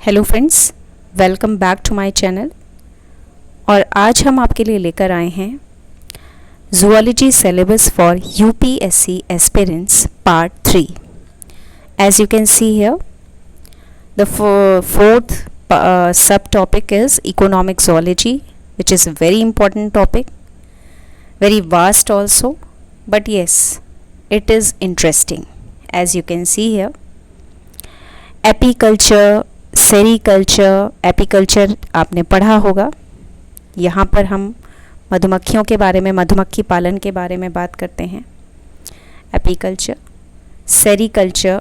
Hello friends, welcome back to my channel. और आज हम आपके लिए लेकर आए हैं zoology syllabus for UPSC aspirants part 3। As you can see here, the fourth subtopic is economic zoology, which is a very important topic, very vast also, but yes, it is interesting. As you can see here, apiculture, sericulture, apiculture आपने पढ़ा होगा। यहाँ पर हम मधुमक्खियों के बारे में, मधुमक्खी पालन के बारे में बात करते हैं। Apiculture, sericulture,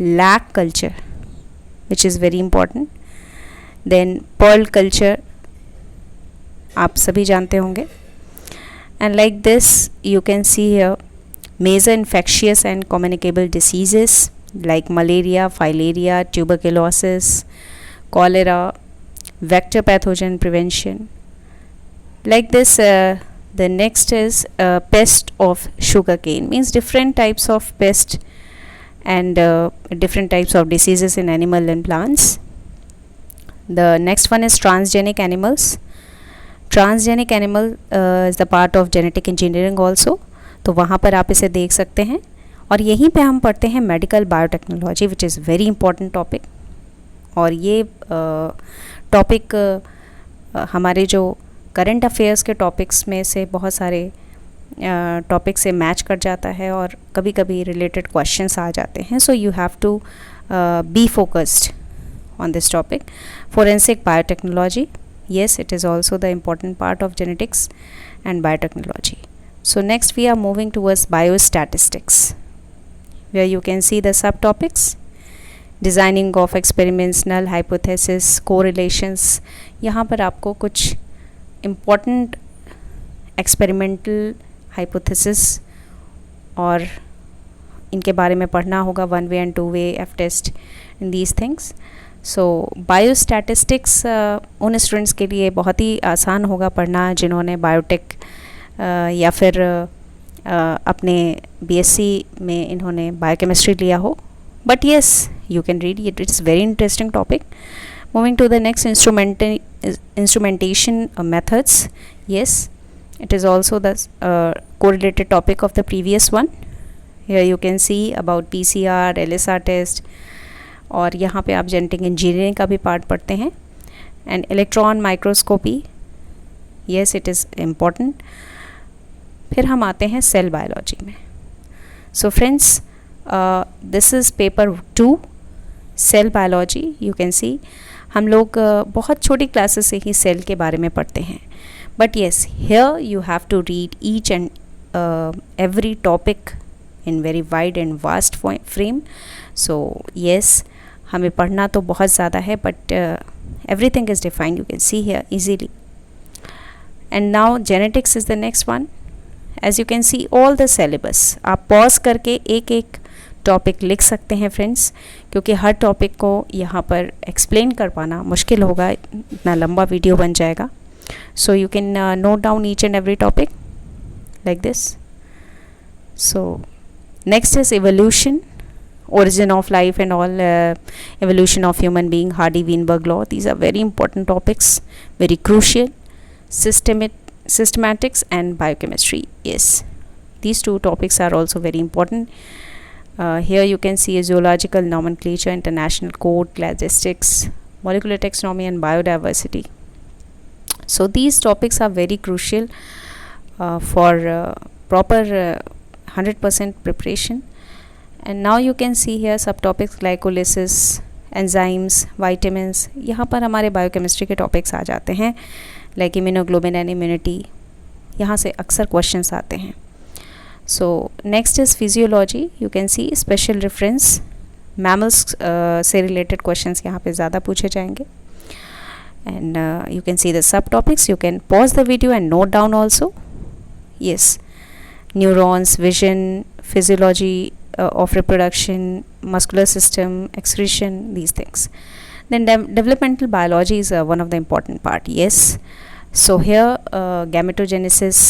lac culture which is very important, then pearl culture आप सभी जानते होंगे। And like this you can see here major infectious and communicable diseases like malaria, filaria, tuberculosis, cholera, vector pathogen prevention. Like this, the next is pest of sugarcane, means different types of pest and different types of diseases in animal and plants. The next one is transgenic animals. Transgenic animal is the part of genetic engineering also. तो वहाँ पर आप इसे देख सकते हैं। और यहीं पे हम पढ़ते हैं medical biotechnology which is very important topic. और ये टॉपिक हमारे जो करंट अफेयर्स के टॉपिक्स में से बहुत सारे टॉपिक से मैच कर जाता है और कभी कभी रिलेटेड क्वेश्चंस आ जाते हैं। So you have to be focused on this topic. Forensic biotechnology, yes, it is also the important part of genetics and biotechnology. So next we are moving towards biostatistics, where you can see the subtopics: designing of experiments, null hypothesis, correlations. यहाँ पर आपको कुछ important experimental hypothesis और इनके बारे में पढ़ना होगा, one way and two way F test in these things. So biostatistics उन स्टूडेंट्स के लिए बहुत ही आसान होगा पढ़ना जिन्होंने बायोटेक या फिर अपने बीएससी में इन्होंने बायोकेमिस्ट्री लिया हो। But yes, you can read it, it's very interesting topic. Moving to the next, instrumentation methods. Yes, it is also the correlated topic of the previous one. Here you can see about PCR, LSR test, और यहाँ पे आप genetic engineering का भी part पढ़ते हैं। And electron microscopy, yes, it is important. फिर हम आते हैं सेल बायोलॉजी में। So friends, this is paper 2, cell biology. You can see हम लोग बहुत छोटी क्लासेस से ही सेल के बारे में पढ़ते हैं। But yes, here you have to read each and every topic in very wide and vast frame. So yes, हमें पढ़ना तो बहुत ज़्यादा है, but everything is defined, you can see here easily. And now genetics is the next one. As you can see all the syllabus, आप pause करके एक एक टॉपिक लिख सकते हैं फ्रेंड्स, क्योंकि हर टॉपिक को यहाँ पर एक्सप्लेन कर पाना मुश्किल होगा, इतना लंबा वीडियो बन जाएगा। So you can note down each and every topic like this. So next is evolution, origin of life and all, evolution of human being, Hardy-Weinberg law. These are very important topics, very crucial. Systematics and biochemistry, yes, these two topics are also very important. Here you can see a zoological nomenclature, international code, classistics, molecular taxonomy and biodiversity. So these topics are very crucial for proper 100% preparation. And now you can see here subtopics glycolysis, enzymes, vitamins. यहाँ पर हमारे biochemistry के topics आ जाते हैं, like immunoglobulin and immunity. यहाँ से अक्सर questions आते हैं। So next is physiology. You can C special reference, mammals से रिलेटेड क्वेश्चंस यहाँ पे ज़्यादा पूछे जाएंगे। And you can see the sub topics, you can pause the video and note down also. Yes, neurons, vision, physiology of reproduction, muscular system, excretion, these things. Then developmental biology is one of the important part. Yes, so here gametogenesis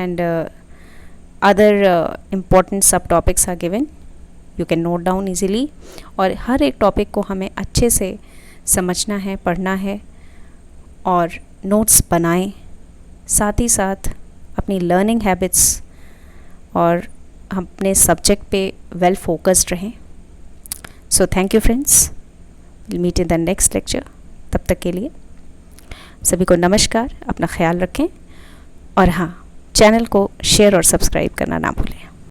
and other important subtopics are given. You can note down easily, और हर एक topic को हमें अच्छे से समझना है, पढ़ना है और नोट्स बनाएं, साथ ही साथ अपनी लर्निंग हैबिट्स और अपने सब्जेक्ट पे वेल फोकस्ड रहें। So thank you friends, will meet in the next lecture. तब तक के लिए सभी को नमस्कार, अपना ख्याल रखें और हाँ, चैनल को शेयर और सब्सक्राइब करना ना भूलें।